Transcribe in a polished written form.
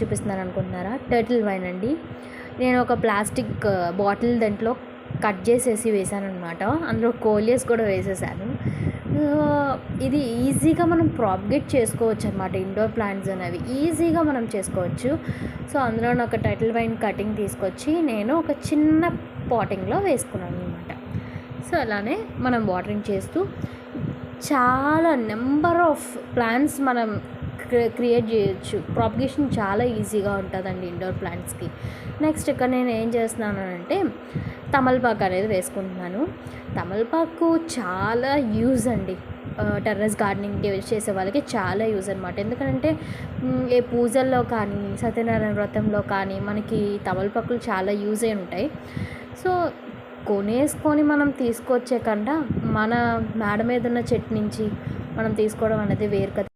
చూపిస్తున్నాను అనుకుంటున్నారా? Turtle wine అండి. నేను ఒక ప్లాస్టిక్ బాటిల్ దాంట్లో కట్ చేసేసి వేసాను అనమాట. అందులో కోలియస్ కూడా వేసేసాను. ఇది ఈజీగా మనం ప్రాపగేట్ చేసుకోవచ్చు అనమాట. ఇండోర్ ప్లాంట్స్ అనేవి ఈజీగా మనం చేసుకోవచ్చు. సో అందులో ఒక టర్టిల్ వైన్ కటింగ్ తీసుకొచ్చి నేను ఒక చిన్న పాటింగ్లో వేసుకున్నాను అనమాట. సో అలానే మనం వాటరింగ్ చేస్తూ చాలా నెంబర్ ఆఫ్ ప్లాంట్స్ మనం క్రియేట్ చేయొచ్చు. ప్రాపగేషన్ చాలా ఈజీగా ఉంటుందండి ఇండోర్ ప్లాంట్స్కి. నెక్స్ట్ ఇక్కడ నేను ఏం చేస్తున్నాను అంటే తమలపాకు అనేది వేసుకుంటున్నాను. తమలపాకు చాలా యూజ్ అండి. టెర్రస్ గార్డెనింగ్ చేసే వాళ్ళకి చాలా యూజ్ అనమాట. ఎందుకంటే ఏ పూజల్లో కానీ సత్యనారాయణ వ్రతంలో కానీ మనకి తమలపాకులు చాలా యూజ్ అయి ఉంటాయి. సో కొనేసుకొని మనం తీసుకొచ్చే కన్నా మన మేడ మీద ఉన్న చెట్టు నుంచి మనం తీసుకోవడం అనేది వేరు కదా.